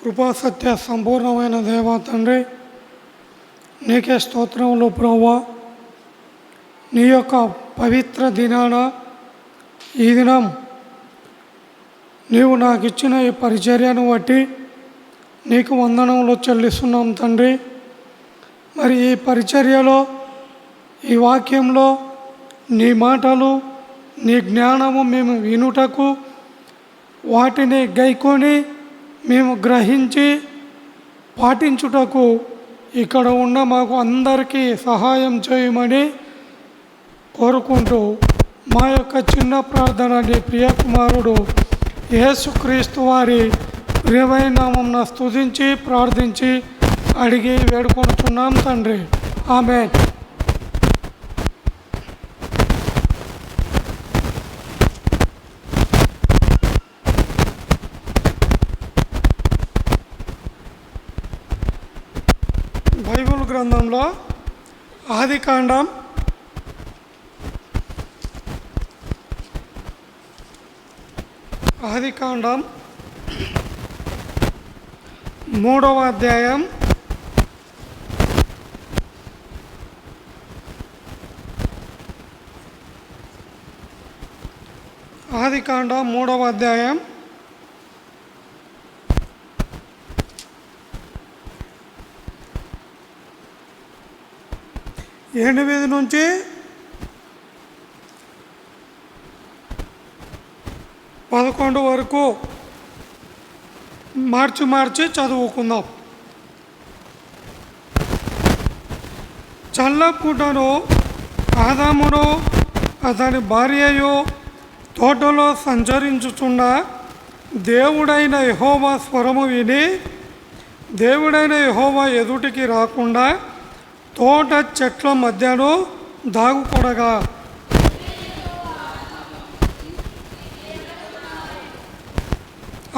కృపాసత్య సంపూర్ణమైన దేవా తండ్రి, నీకే స్తోత్రములు ప్రభువా. నీ యొక్క పవిత్ర దినాన ఈ దినం నీవు నాకు ఇచ్చిన ఈ పరిచర్యను బట్టి నీకు వందనములు చెల్లిస్తున్నాం తండ్రి. మరి ఈ పరిచర్యలో, ఈ వాక్యంలో నీ మాటలు, నీ జ్ఞానము మేము వినుటకు, వాటిని గైకొని మేము గ్రహించి పాటించుటకు ఇక్కడ ఉన్న మాకు అందరికీ సహాయం చేయమని కోరుకుంటూ మా యొక్క చిన్న ప్రార్థన నీ ప్రియకుమారుడు యేసుక్రీస్తు వారి ప్రియమైన నామమున స్తుతించి ప్రార్థించి అడిగి వేడుకొనుచున్నాం తండ్రి. ఆమేన్. బైబిల్ గ్రంథంలో ఆదికాండం 3వ అధ్యాయం 8 నుంచి 11 వరకు మార్చి చదువుకుందాం. చల్లపూటను ఆదామును అతని భార్యయు తోటలో సంచరించుచున్న దేవుడైన యెహోవా స్వరము విని, దేవుడైన యెహోవా ఎదుటికి రాకుండా తోట చెట్ల మధ్యను దాగుకొనగా,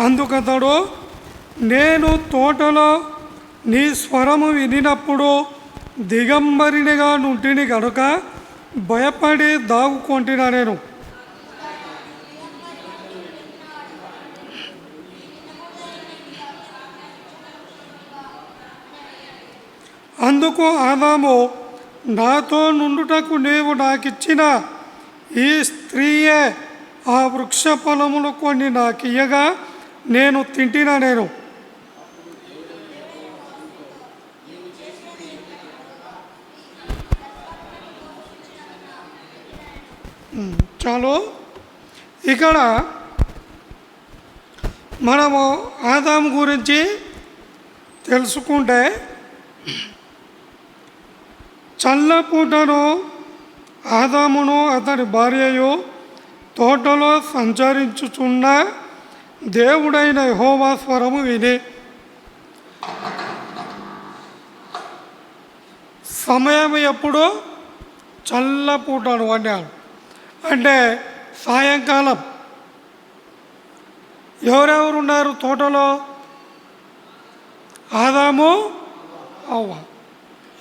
అందుకతడు, నేను తోటలో నీ స్వరము వినినప్పుడు దిగంబరినిగా నుంటిని గనుక భయపడి దాగుకొంటినా నేను. అందుకు ఆదాము, నాతో నుండుటకు నీవు నాకిచ్చిన ఈ స్త్రీయే ఆ వృక్ష ఫలములు కొన్ని నాకియ్యగా నేను తింటినా నేను. చాలు. ఇక్కడ మనము ఆదాము గురించి తెలుసుకుంటే, చల్లపూటను ఆదామును అతని భార్యయు తోటలో సంచరించుచున్న దేవుడైన యెహోవా స్వరము విని, సమయం ఎప్పుడు? చల్లపూటను అన్నాడు, అంటే సాయంకాలం. ఎవరెవరు ఉన్నారు తోటలో? ఆదాము, అవ్వ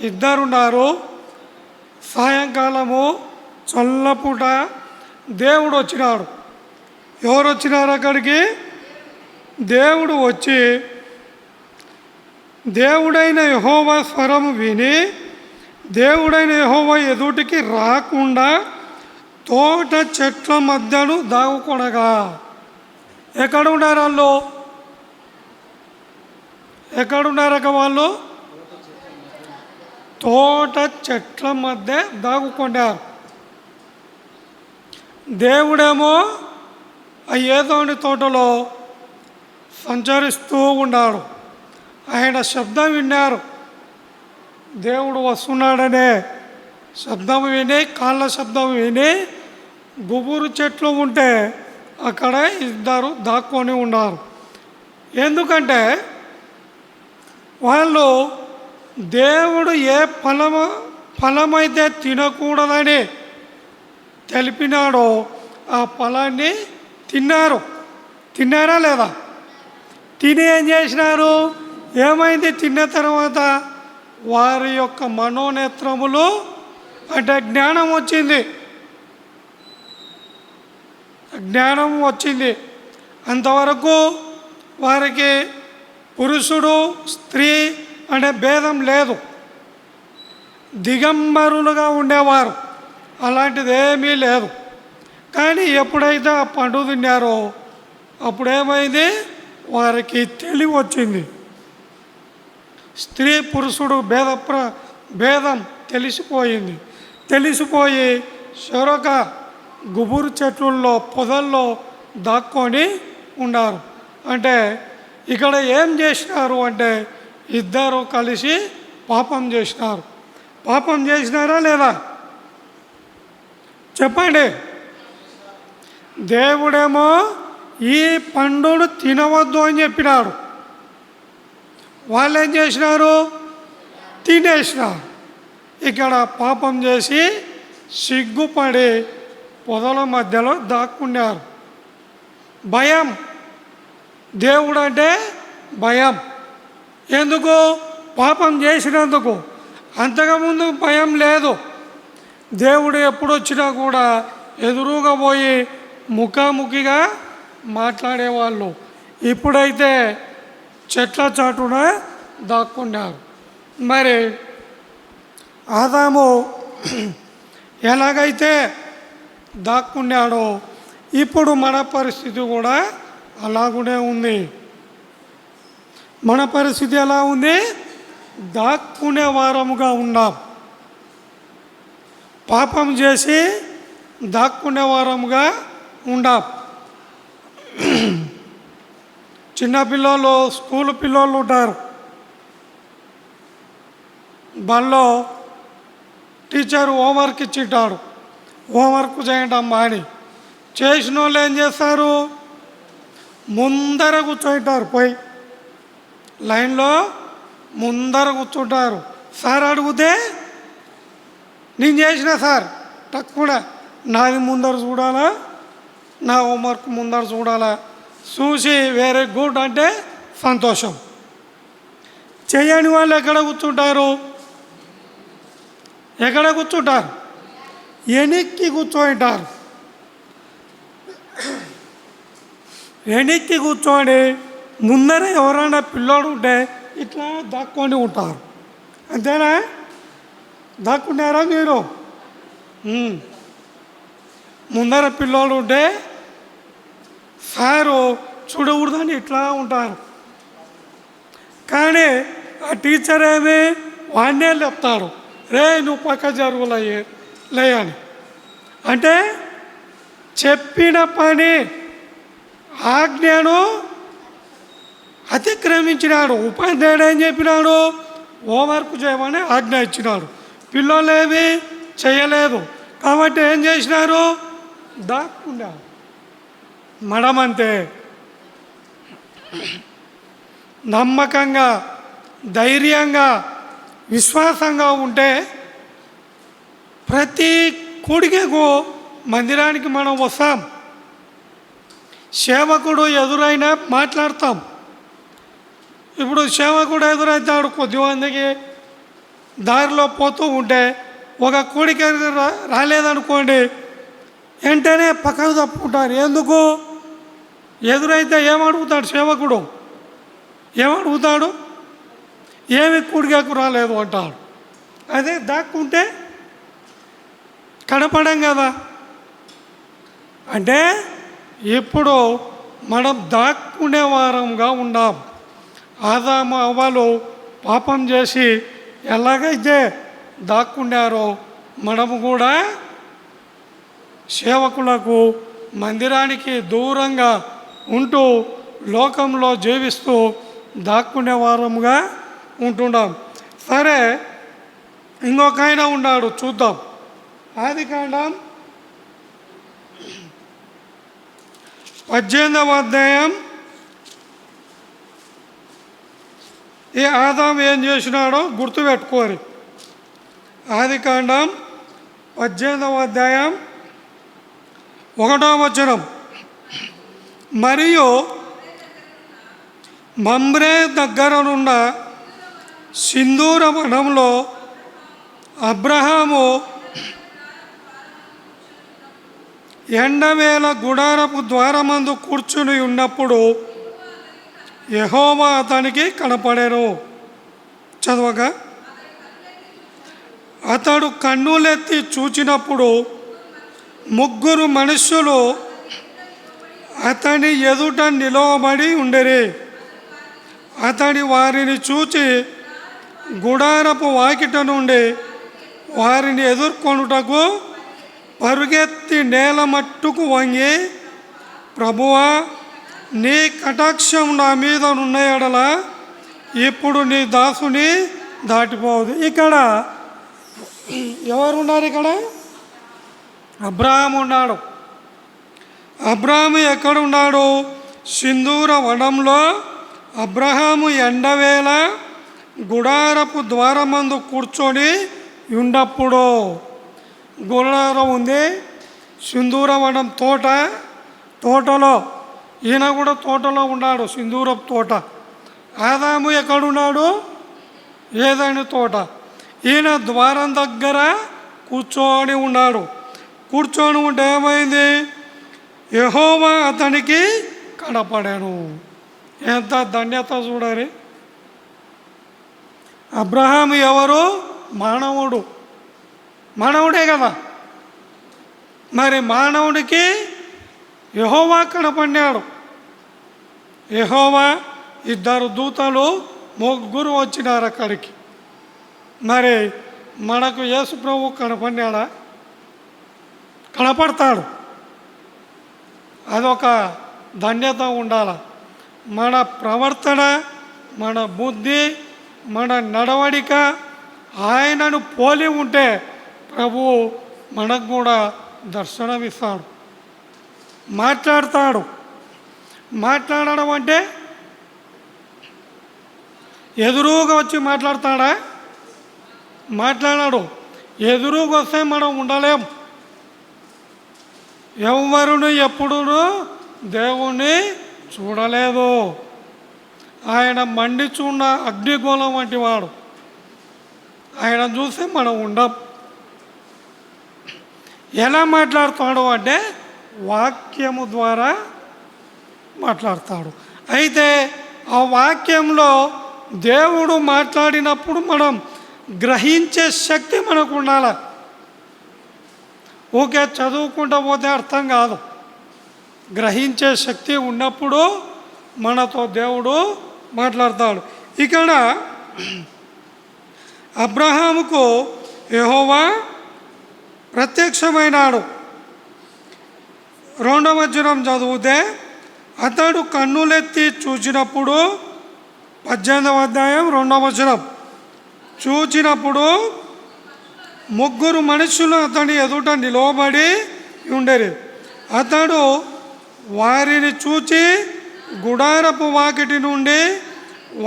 ఇద్దరున్నారు. సాయంకాలము చల్లపూట దేవుడు వచ్చినాడు. ఎవరు వచ్చినారు అక్కడికి? దేవుడు వచ్చి, దేవుడైన యెహోవా స్వరము విని దేవుడైన యెహోవా ఎదుటికి రాకుండా తోట చెట్ల మధ్యను దాగుకొనగా. ఎక్కడ ఉన్నారు వాళ్ళు? ఎక్కడున్నారక వాళ్ళు? తోట చెట్ల మధ్య దాగుకొన్నారు. దేవుడేమో ఆ ఏదోని తోటలో సంచరిస్తూ ఉన్నాడు. ఆయన శబ్దం విన్నారు. దేవుడు వస్తున్నాడనే శబ్దం విని, కాళ్ళ శబ్దం విని, గుబురు చెట్లు ఉంటే అక్కడ ఇద్దరు దాక్కొని ఉన్నారు. ఎందుకంటే వాళ్ళు దేవుడు ఏ ఫలమైతే తినకూడదని తెలిపినాడో ఆ ఫలాన్ని తిన్నారు. తిన్నారా లేదా? తిని ఏం చేసినారు? ఏమైంది? తిన్న తర్వాత వారి యొక్క మనోనేత్రములు, అంటే జ్ఞానం వచ్చింది. జ్ఞానం వచ్చింది. అంతవరకు వారికి పురుషుడు స్త్రీ అనే భేదం లేదు. దిగంబరులుగా ఉండేవారు, అలాంటిది ఏమీ లేదు. కానీ ఎప్పుడైతే ఆ పండు తిన్నారో అప్పుడేమైంది, వారికి తెలివి వచ్చింది. స్త్రీ పురుషుడు భేదం తెలిసిపోయి షొరక గుబురు చెట్లలో పొదల్లో దాక్కొని ఉన్నారు. అంటే ఇక్కడ ఏం చేసినారు అంటే ఇద్దరు కలిసి పాపం చేసినారు. పాపం చేసినారా లేదా చెప్పండి. దేవుడేమో ఈ పండును తినవద్దు అని చెప్పినాడు, వాళ్ళు ఏం చేసినారు, తినేసినారు. ఇక్కడ పాపం చేసి సిగ్గుపడి పొదల మధ్యలో దాక్కున్నారు. భయం, దేవుడు అంటే భయం. ఎందుకు? పాపం చేసినందుకు. అంతకుముందు భయం లేదు. దేవుడు ఎప్పుడు వచ్చినా కూడా ఎదురుగా పోయి ముఖాముఖిగా మాట్లాడేవాళ్ళు. ఇప్పుడైతే చెట్ల చాటున దాక్కున్నారు. మరి ఆదాము ఎలాగైతే దాక్కున్నాడో ఇప్పుడు మన పరిస్థితి కూడా అలాగునే ఉంది. మన పరిస్థితి ఎలా ఉంది? దాక్కునే వారముగా ఉన్నాం. పాపం చేసి దాక్కునే వారముగా ఉండాం. చిన్నపిల్లలు, స్కూల్ పిల్లలు ఉంటారు, బళ్ళో టీచర్ హోంవర్క్ ఇచ్చింటాడు, హోంవర్క్ చేయండి అమ్మా అని. చేసిన వాళ్ళు ఏం చేస్తారు, ముందర కూర్చుంటారు, పోయి లైన్లో ముందర కూర్చుంటారు. సార్ అడిగితే నేను చేసిన సార్ తక్కువ, నాది ముందర చూడాలా, నా హోంవర్క్ ముందర చూడాలా, చూసి వెరీ గుడ్ అంటే సంతోషం. చేయని వాళ్ళు ఎక్కడ కూర్చుంటారు, వెనక్కి కూర్చోంటారు. వెనక్కి కూర్చొని ముందర ఎవరైనా పిల్లోడు ఉంటే ఇట్లా దాక్కొని ఉంటారు. అంతేనా? దాక్కున్నారా మీరు? ముందర పిల్లోడు ఉంటే సారు చూడకూడదని ఇట్లా ఉంటారు. కానీ ఆ టీచర్ ఏమి వాడినే చెప్తాడు, రే నువ్వు పక్క జరుగులయ్యే లే అని. అంటే చెప్పిన పని ఆజ్ఞను అతిక్రమించినాడు. ఉపాధ్యాయుడు ఏం చెప్పినాడు, హోంవర్క్ చేయమని ఆజ్ఞ ఇచ్చినాడు. పిల్లలు ఏమి చేయలేదు కాబట్టి ఏం చేసినారు, దాక్కున్నారు. మనమంతే నమ్మకంగా, ధైర్యంగా, విశ్వాసంగా ఉంటే ప్రతి కూడికకు మందిరానికి మనం వస్తాం. సేవకుడు ఎదురైనా మాట్లాడతాం. ఇప్పుడు సేవకుడు ఎదురైతాడు, కొద్దిమందికి దారిలో పోతూ ఉంటే ఒక కూడిక రాలేదనుకోండి, వెంటనే పక్కకు తప్పుకుంటారు. ఎందుకు? ఎదురైతే ఏమడుగుతాడు సేవకుడు? ఏమడుగుతాడు? ఏమి కూడికకు రాలేదు అంటాడు. అదే దాక్కుంటే కనపడం కదా. అంటే ఇప్పుడు మనం దాక్కునే వారంగా ఉన్నాం. ఆదాము అవ్వలు పాపం చేసి ఎలాగైతే దాక్కున్నారో మనము కూడా సేవకులకు మందిరానికి దూరంగా ఉంటూ లోకంలో జీవిస్తూ దాక్కునే వారముగా ఉంటున్నాం. సరే, ఇంకొక ఆయన ఉన్నాడు, చూద్దాం. ఆదికాండం 18వ అధ్యాయం. ఈ ఆదాము ఏం చేసినాడో గుర్తుపెట్టుకోరు. ఆదికాండం 18వ అధ్యాయం 1వ వచనం. మరియు మమ్రే దగ్గరనున్న సింధూర వనంలో అబ్రహాము ఎండవేళ గుడారపు ద్వారమందు కూర్చుని ఉన్నప్పుడు యెహోవా అతనికి కనపడెను. చదవగా, అతడు కన్నులెత్తి చూచినప్పుడు ముగ్గురు మనుష్యులు అతని ఎదుట నిలవబడి ఉండేరి. అతడి వారిని చూచి గుడారపు వాకిట నుండి వారిని ఎదుర్కొనుటకు పరుగెత్తి నేల మట్టుకు వంగి, ప్రభువా, నీ కటాక్షం నా మీద ఉన్న ఎడల ఇప్పుడు నీ దాసుని దాటిపోదు. ఇక్కడ ఎవరున్నారు? ఇక్కడ అబ్రహాము ఉన్నాడు. అబ్రహాము ఎక్కడున్నాడు? సింధూర వనంలో అబ్రహాము ఎండవేళ గుడారపు ద్వారమందు కూర్చొని ఉన్నప్పుడు, గుడారం ఉంది, సింధూర వనం తోటలో ఈయన కూడా తోటలో ఉన్నాడు, సింధూరపు తోట. ఆదాము ఎక్కడున్నాడు? ఏదైనా తోట. ఈయన ద్వారం దగ్గర కూర్చొని ఉన్నాడు. కూర్చొని ఉంటే ఏమైంది? యెహోవా అతనికి కనపడాను. ఎంత ధన్యత చూడాలి. అబ్రహాము ఎవరు? మానవుడే కదా. మరి మానవుడికి యెహోవా కనపడినాడు. యెహోవా, ఇద్దరు దూతలు, ముగ్గురు వచ్చినారు అక్కడికి. మరి మనకు యేసు ప్రభు కనపడినాడా? కనపడతాడు. అదొక ధన్యత ఉండాలి. మన ప్రవర్తన, మన బుద్ధి, మన నడవడిక ఆయనను పోలి ఉంటే ప్రభువు మనకు కూడా దర్శనమిస్తాడు, మాట్లాడతాడు. మాట్లాడడం అంటే ఎదురుగా వచ్చి మాట్లాడతాడా? మాట్లాడాడు. ఎదురుగా వస్తే మనం ఉండలేం. ఎవరును ఎప్పుడూ దేవుణ్ణి చూడలేదు. ఆయన మండి చూడ అగ్నిగోళం వంటి వాడు. ఆయన చూస్తే మనం ఉండం. ఎలా మాట్లాడుతాడు అంటే వాక్యము ద్వారా మాట్లాడతాడు. అయితే ఆ వాక్యంలో దేవుడు మాట్లాడినప్పుడు మనం గ్రహించే శక్తి మనకు ఉండాలి. ఓకే, చదువుకుంటూ పోతే అర్థం కాదు. గ్రహించే శక్తి ఉన్నప్పుడు మనతో దేవుడు మాట్లాడతాడు. ఇక్కడ అబ్రహాముకు యెహోవా ప్రత్యక్షమైనాడు. 2వ వచనం చదివితే, అతడు కన్నులెత్తి చూచినప్పుడు, 18వ అధ్యాయం 2వ వచనం, చూచినప్పుడు ముగ్గురు మనుషులు అతని ఎదుట నిలవబడి ఉండేది. అతడు వారిని చూచి గుడారపు వాకిటి నుండి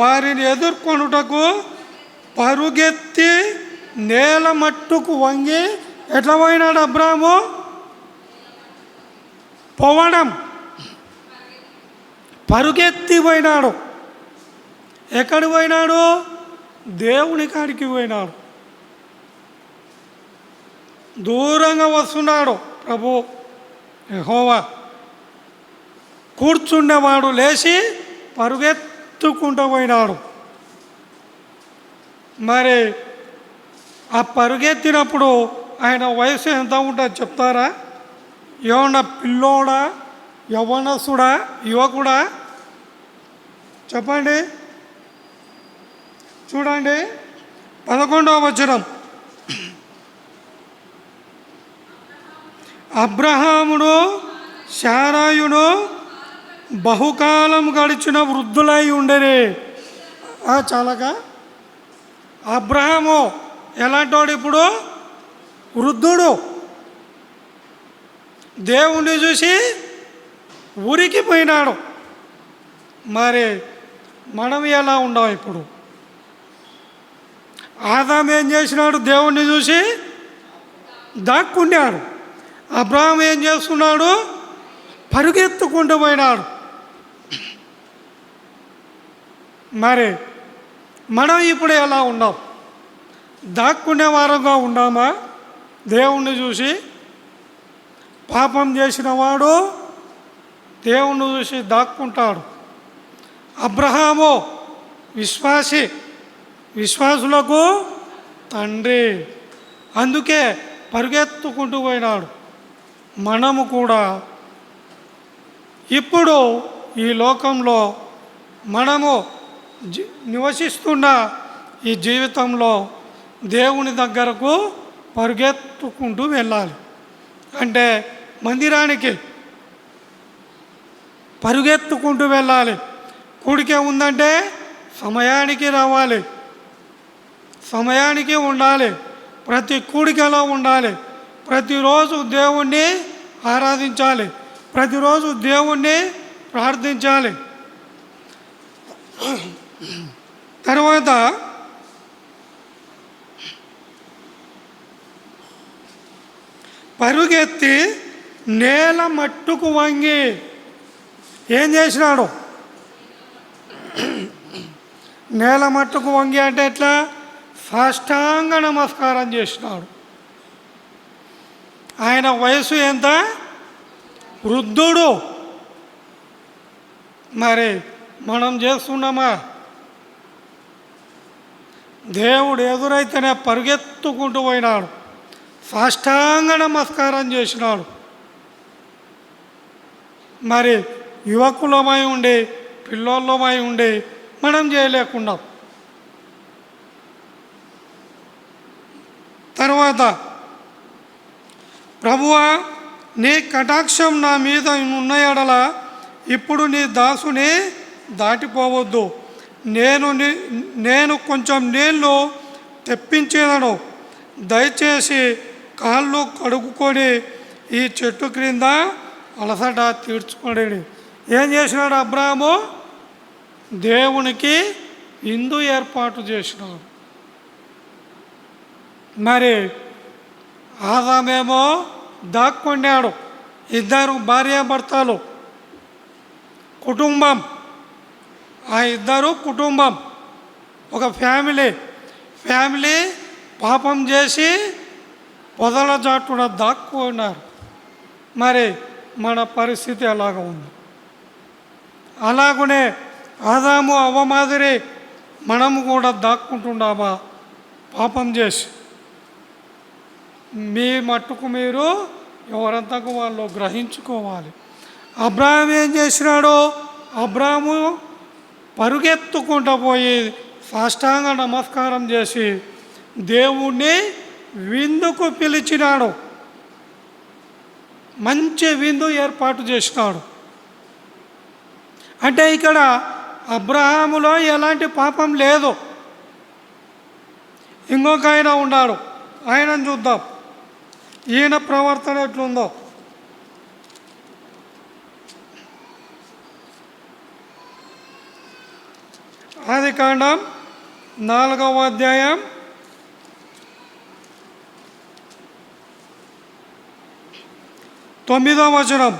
వారిని ఎదుర్కొనుటకు పరుగెత్తి నేల మట్టుకు వంగి, ఎట్లా పోయినాడు అబ్రాము? పోవడం, పరుగెత్తి పోయినాడు. ఎక్కడికి పోయినాడు? దేవుని కాడికి పోయినాడు. దూరంగా వస్తున్నాడు ప్రభు యెహోవా. కూర్చుండేవాడు లేచి పరుగెత్తుకుంటూ పోయినాడు. మరి ఆ పరుగెత్తినప్పుడు ఆయన వయసు ఎంత ఉంటుంది చెప్తారా? ఏమన్నా పిల్లోడా, యవ్వనస్తుడా, యువకుడా? చెప్పండి. చూడండి 11వ వచనం, అబ్రహామును శారాయును బహుకాలం గడిచిన వృద్ధులై ఉండేది. చాలగా అబ్రహాము ఎలాంటోడు? ఇప్పుడు వృద్ధుడు. దేవుణ్ణి చూసి ఉరికిపోయినాడు. మరి మనం ఎలా ఉన్నాం ఇప్పుడు? ఆదాము ఏం చేసినాడు? దేవుణ్ణి చూసి దాక్కున్నాడు. అబ్రహాము ఏం చేస్తున్నాడు? పరుగెత్తుకుంటూ పోయినాడు. మరి మనం ఇప్పుడు ఎలా ఉన్నాం? దాక్కునే వారంగా ఉన్నామా? దేవుణ్ణి చూసి పాపం చేసిన వాడు దేవుణ్ణి చూసి దాక్కుంటాడు. అబ్రహాము విశ్వాసి, విశ్వాసులకు తండ్రి. అందుకే పరిగెత్తుకుంటూ పోయినాడు. మనము కూడా ఇప్పుడు ఈ లోకంలో మనము నివసిస్తున్న ఈ జీవితంలో దేవుని దగ్గరకు పరిగెత్తుకుంటూ వెళ్ళాలి. అంటే మందిరానికి పరిగెత్తుకుంటూ వెళ్ళాలి. కూడికే ఉందంటే సమయానికి రావాలి, సమయానికి ఉండాలి, ప్రతి కూడికలో ఉండాలి, ప్రతిరోజు దేవుణ్ణి ఆరాధించాలి, ప్రతిరోజు దేవుణ్ణి ప్రార్థించాలి. తర్వాత పరుగెత్తి నేల మట్టుకు వంగి ఏం చేసినాడు? నేల మట్టుకు వంగి అంటే ఎట్లా? సాష్టాంగ నమస్కారం చేసినాడు. ఆయన వయసు ఎంత? వృద్ధుడు. మరి మనం చేస్తున్నామా? దేవుడు ఎదురైతేనే పరిగెత్తుకుంటూ పోయినాడు, సాష్టాంగ నమస్కారం చేసినాడు. మరి యువకులమై ఉండి, పిల్లోళ్ళమై ఉండి మనం చేయలేకున్నాం. తర్వాత ప్రభువా, నీ కటాక్షం నా మీద ఉన్న ఎడల ఇప్పుడు నీ దాసుని దాటిపోవద్దు. నేను కొంచెం నీళ్ళు తెప్పించేదను. దయచేసి కాళ్ళు కడుక్కొని ఈ చెట్టు క్రింద అలసట తీర్చుకోండి. ఏం చేసినాడు అబ్రాహాము? దేవునికి విందు ఏర్పాటు చేసినాడు. మరి ఆదామేమో దాక్కున్నాడు. ఇద్దరు భార్యాభర్తలు, కుటుంబం. ఆ ఇద్దరు కుటుంబం, ఒక ఫ్యామిలీ పాపం చేసి పొదల జాటున దాక్కున్నారు. మరి మన పరిస్థితి ఎలాగ ఉంది? అలాగనే ఆదాము అవ్వ మాదిరి మనము కూడా దాక్కుంటున్నామా పాపం చేసి? మీ మట్టుకు మీరు ఎవరంతకు వాళ్ళు గ్రహించుకోవాలి. అబ్రాహాము ఏం చేసినాడు? అబ్రాహాము పరుగెత్తుకుంటూ పోయి సాష్టాంగ నమస్కారం చేసి దేవుణ్ణి విందుకు పిలిచినాడు. మంచి విందు ఏర్పాటు చేసినాడు. అంటే ఇక్కడ అబ్రహాములో ఎలాంటి పాపం లేదు. ఇంకొక ఆయన ఉన్నాడు, ఆయనను చూద్దాం, ఈయన ప్రవర్తన ఎట్లుందో. ఆదికాండం 4వ అధ్యాయం 9వ వచనం.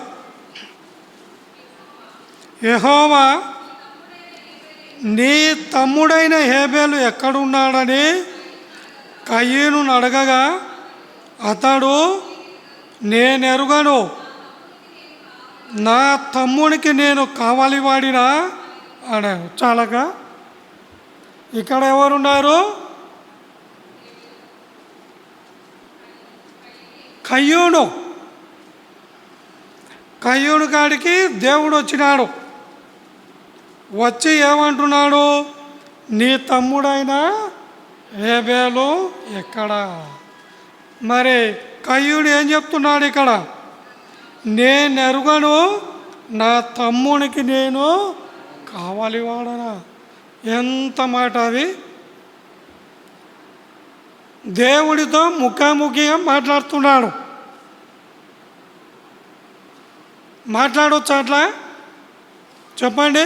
యెహోవా నీ తమ్ముడైన హేబెలు ఎక్కడున్నాడని కయీనును అడగగా అతడు, నేనెరుగను, నా తమ్మునికి నేను కావలివాడినా అన్నాడు. చాలక ఇక్కడ ఎవరున్నారు? కయ్యూను కాడికి దేవుడు వచ్చినాడు. వచ్చి ఏమంటున్నాడు? నీ తమ్ముడైన హేబెలు ఎక్కడా? మరి కయ్యూడు ఏం చెప్తున్నాడు ఇక్కడ? నేనెరుగను, నా తమ్మునికి నేను కావలివాడనా. ఎంత మాట అది! దేవుడితో ముఖాముఖిగా మాట్లాడుతున్నాడు. మాట్లాడవచ్చు అట్లా? చెప్పండి.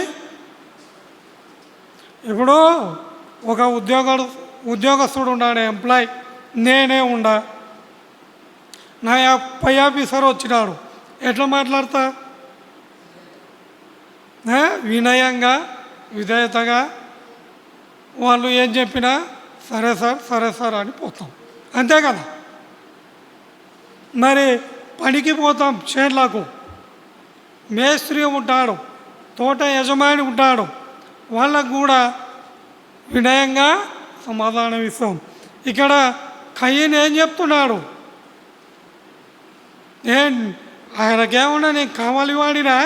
ఇప్పుడు ఒక ఉద్యోగస్తుడు ఉన్నాడు, ఎంప్లాయ్, నేనే ఉండా, నా పై ఆఫీసర్ వచ్చినాడు, ఎట్లా మాట్లాడతా? వినయంగా, విధేయతగా, వాళ్ళు ఏం చెప్పినా సరే సార్ అని పోతాం, అంతే కదా. మరి పనికి పోతాం, చేన్లకు మేస్త్రి ఉంటాడు, తోట యజమాని ఉంటాడు, వాళ్ళకు కూడా వినయంగా సమాధానం ఇస్తాం. ఇక్కడ కయ్యను ఏం చెప్తున్నాడు? ఆయనకేమన్నా నేను కావాలి వాడినా?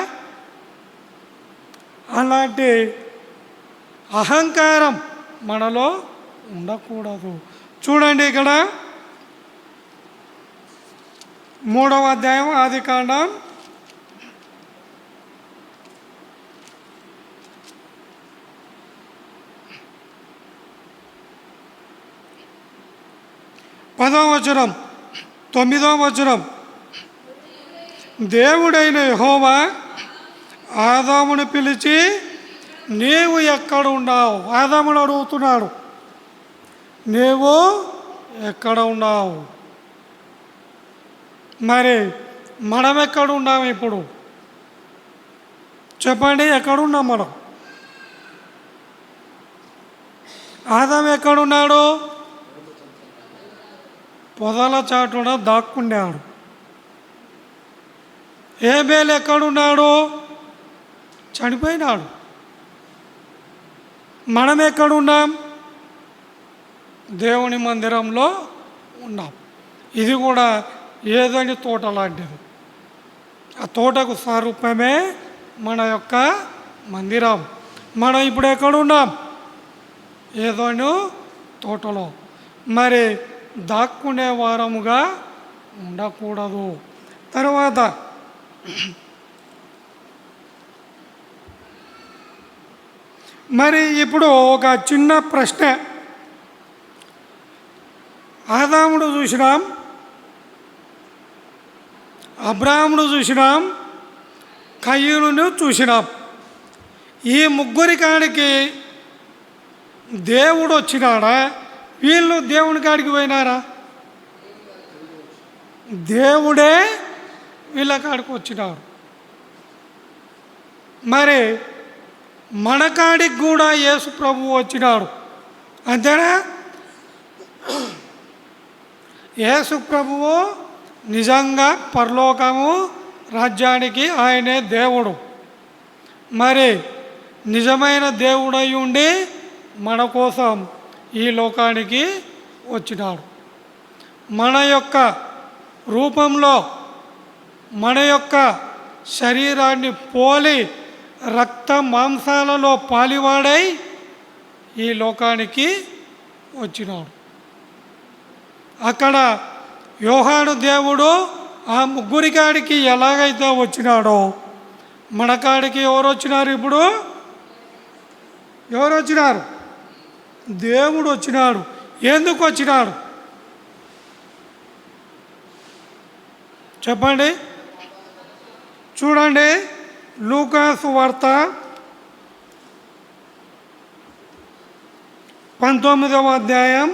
అలాంటి అహంకారం మనలో ఉండకూడదు. చూడండి, ఇక్కడ 3వ అధ్యాయం ఆదికాండం 10వ వచనం, 9వ వచనం. దేవుడైన యెహోవా ఆదామును పిలిచి, నీవు ఎక్కడ ఉన్నావు? ఆదామును అడుగుతున్నాడు, నీవు ఎక్కడ ఉన్నావు? మరి మనం ఎక్కడ ఉన్నాము ఇప్పుడు? చెప్పండి, ఎక్కడున్నాం మనం? ఆదాము ఎక్కడున్నాడు? పొదల చాటున దాక్కున్నాడు. హేబేలు ఎక్కడున్నాడు? చనిపోయినాడు. మనం ఎక్కడున్నాం? దేవుని మందిరంలో ఉన్నాం. ఇది కూడా ఏదని తోట లాంటిది. ఆ తోటకు స్వరూపమే మన యొక్క మందిరం. మనం ఇప్పుడు ఎక్కడున్నాం? ఏదోను తోటలో. మరి దాక్కునే వారముగా ఉండకూడదు. తర్వాత మరి ఇప్పుడు ఒక చిన్న ప్రశ్న. ఆదాముడు చూసినాం, అబ్రాహామును చూసినాం, కయ్యూనును చూసినాం. ఈ ముగ్గురి కాడికి దేవుడు వచ్చినాడా? వీళ్ళు దేవుని కాడికి పోయినారా? దేవుడే వీళ్ళ కాడికి వచ్చినాడు. మరి మన కాడికి కూడా యేసు ప్రభువు వచ్చినాడు, అంతేనా? యేసు ప్రభువు నిజంగా పరలోకము రాజ్యానికి ఆయనే దేవుడు. మరి నిజమైన దేవుడై ఉండి మన కోసం ఈ లోకానికి వచ్చినాడు. మన యొక్క రూపంలో మన యొక్క శరీరాన్ని పోలి రక్త మాంసాలలో పాలివాడై ఈ లోకానికి వచ్చినాడు. అక్కడ యోహాను దేవుడు ఆ ముగ్గురి కాడికి ఎలాగైతే వచ్చినాడో మన కాడికి ఎవరు వచ్చినారు? ఇప్పుడు ఎవరు వచ్చినారు? దేవుడు వచ్చినాడు. ఎందుకు వచ్చినాడు చెప్పండి. చూడండి, లూకాసు వార్త 19వ అధ్యాయం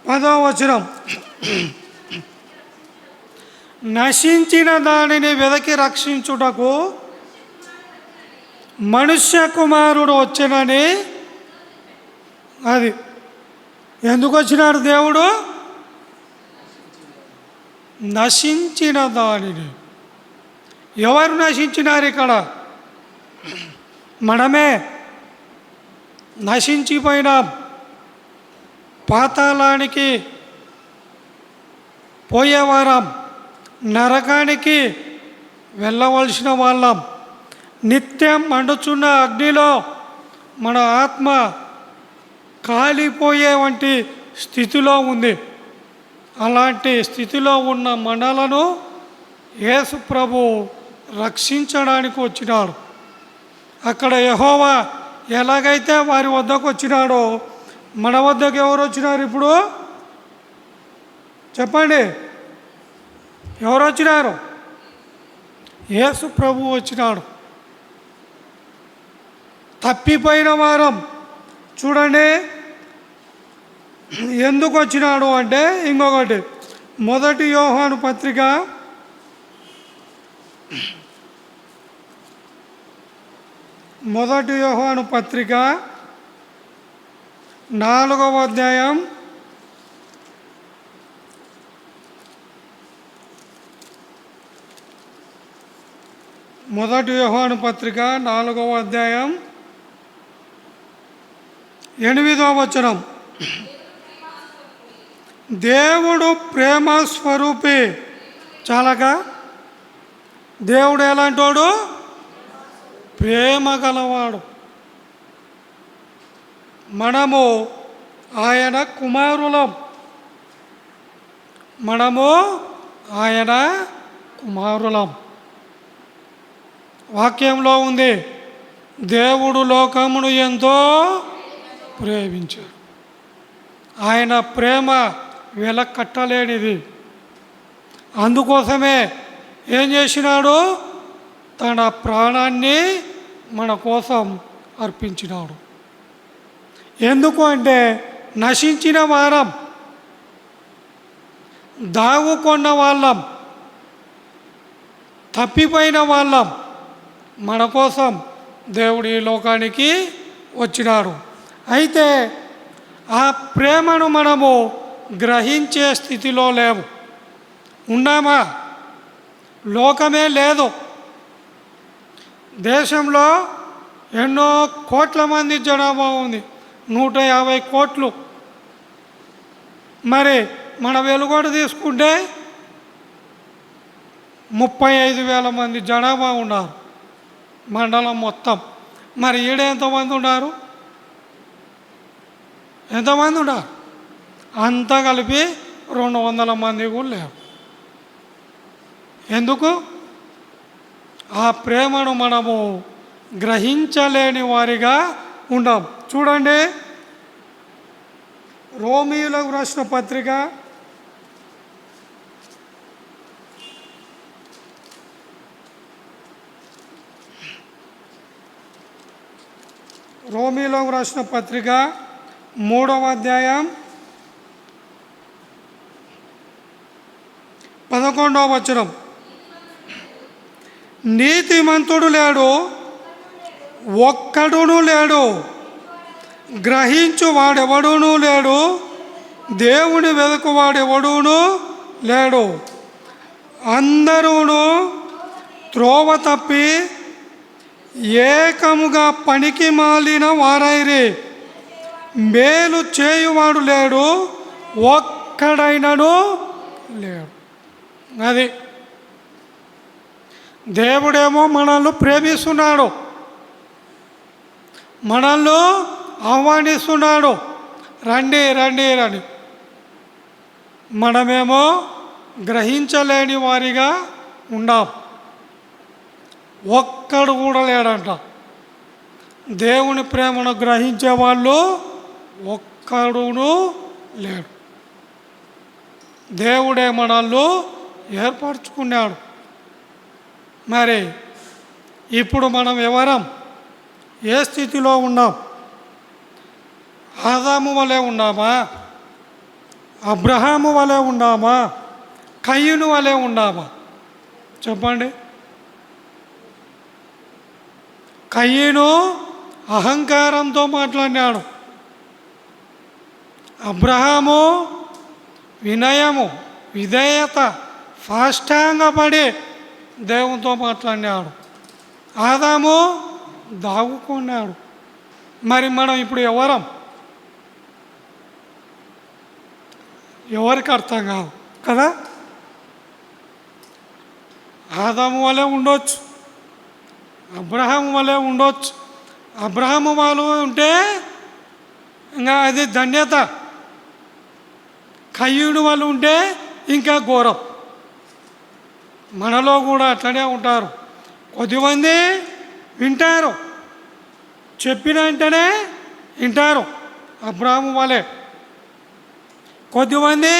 10వ వచనం. నశించిన దానిని వెదకి రక్షించుటకు మనుష్య కుమారుడు వచ్చెనని. అది ఎందుకు వచ్చినాడు దేవుడు? నశించిన దానిని. ఎవరు నశించినారు ఇక్కడ? మనమే నశించిపోయినాం. పాతాళానికి పోయేవారం, నరకానికి వెళ్ళవలసిన వాళ్ళం. నిత్యం మండుచున్న అగ్నిలో మన ఆత్మ కాలిపోయే వంటి స్థితిలో ఉంది. అలాంటి స్థితిలో ఉన్న మనలను యేసు ప్రభు రక్షించడానికి వచ్చినాడు. అక్కడ యెహోవా ఎలాగైతే వారి వద్దకు వచ్చినాడో మన వద్దకు ఎవరు వచ్చినారు ఇప్పుడు? చెప్పండి, ఎవరు వచ్చినారు? యేసు ప్రభు వచ్చినాడు. తప్పిపోయిన వారం చూడండి ఎందుకు వచ్చినాడు అంటే, ఇంకొకటి 1 యోహాను పత్రిక 4వ అధ్యాయం 8వ మొదటి యోహాను పత్రిక 4వ అధ్యాయం 8వ వచనం. దేవుడు ప్రేమ స్వరూపి. చాలాగా దేవుడు ఎలాంటోడు? ప్రేమ గలవాడు. మనము ఆయన కుమారులం. మనము ఆయన కుమారులం. వాక్యంలో ఉంది, దేవుడు లోకమును ఎంతో ప్రేమించాడు. ఆయన ప్రేమ వెలకట్టలేనిది. అందుకోసమే ఏం చేసినాడు? తన ప్రాణాన్ని మన కోసం అర్పించినాడు. ఎందుకు అంటే నశించిన వారం, దాగుకొన్న వాళ్ళం, తప్పిపోయిన వాళ్ళం, మన కోసం దేవుడు ఈ లోకానికి వచ్చినాడు. అయితే ఆ ప్రేమను మనము గ్రహించే స్థితిలో లేవు. ఉన్నామా? లోకమే లేదు. దేశంలో ఎన్నో కోట్ల మంది జనాభా ఉంది, 150 కోట్లు. మరి మన వెలుగోడు తీసుకుంటే 35,000 మంది జనాభా ఉన్నారు మండలం మొత్తం. మరి ఈడ ఎంతమంది ఉన్నారు? ఎంతమంది ఉన్నారు? అంతా కలిపి 200 మంది కూడా లేరు. ఎందుకు? ఆ ప్రేమను మనము గ్రహించలేని వారిగా ఉన్నాం. చూడండి, రోమీయులకు రాసిన పత్రిక 3వ అధ్యాయం 11వ వచనం. నీతిమంతుడు లేడు, ఒక్కడును లేడు, గ్రహించువాడెవడునూ లేడు, దేవుని వెదకువాడెవడునూ లేడు. అందరూను త్రోవ తప్పి ఏకముగా పనికి మాలిన వారైరి. మేలు చేయువాడు లేడు, ఒక్కడైనను లేడు. అది దేవుడేమో మనల్ని ప్రేమిస్తున్నాడు, మనల్ని ఆహ్వానిస్తున్నాడు, రండి రండి రండి. మనమేమో గ్రహించలేని వారిగా ఉన్నాం. ఒక్కడు కూడా లేడంట. దేవుని ప్రేమను గ్రహించే వాళ్ళు ఒక్కడును లేడు. దేవుడే మనల్ని ఏర్పరచుకున్నాడు. మరి ఇప్పుడు మనం ఎవరం? ఏ స్థితిలో ఉన్నాం? ఆదాము వలె ఉన్నామా? అబ్రహాము వలె ఉన్నామా? కయ్యూను వలె ఉన్నామా? చెప్పండి. కయ్యూను అహంకారంతో మాట్లాడినాడు. అబ్రహాము వినయము, విధేయత, సాష్టాంగపడి దేవునితో మాట్లాడినాడు. ఆదాము దాగుకున్నాడు. మరి మనం ఇప్పుడు ఎవరం? ఎవరికి అర్థం కాదు కదా. ఆదాము వలె ఉండొచ్చు, అబ్రహాము వలె ఉండొచ్చు. అబ్రహాము వాళ్ళు ఉంటే ఇంకా అది ధన్యత. కయ్యూను వాళ్ళు ఉంటే ఇంకా ఘోరం. మనలో కూడా అట్లనే ఉంటారు. కొద్దిమంది వింటారు, చెప్పిన వెంటనే వింటారు, అబ్రహాము వాళ్ళే. కొద్దిమంది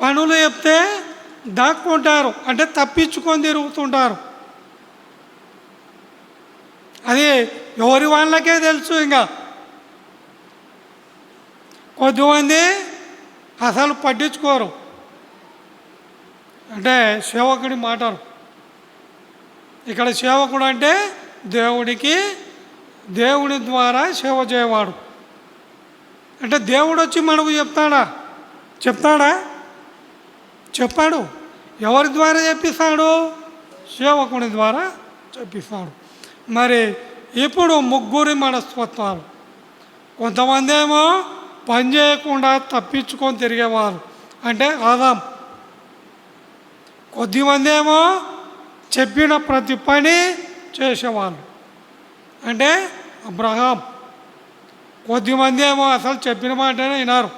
పనులు చెప్తే దాక్కుంటారు, అంటే తప్పించుకొని తిరుగుతుంటారు. అది ఎవరి వాళ్ళకే తెలుసు. ఇంకా కొద్దిమంది అసలు పట్టించుకోరు, అంటే సేవకుడి మాటలు. ఇక్కడ సేవకుడు అంటే దేవుడి ద్వారా సేవ చేయవాడు. అంటే దేవుడు వచ్చి మనకు చెప్తాడా? చెప్పాడు. ఎవరి ద్వారా చెప్పిస్తాడు? సేవకుని ద్వారా చెప్పిస్తాడు. మరి ఇప్పుడు ముగ్గురి మనస్తత్వాలు. కొంతమంది ఏమో పని చేయకుండా తప్పించుకొని తిరిగేవారు, అంటే ఆదాం. కొద్దిమంది ఏమో చెప్పిన ప్రతి పని చేసేవాళ్ళు, అంటే అబ్రహాం. కొద్దిమంది ఏమో అసలు చెప్పిన మాటనే వినారు,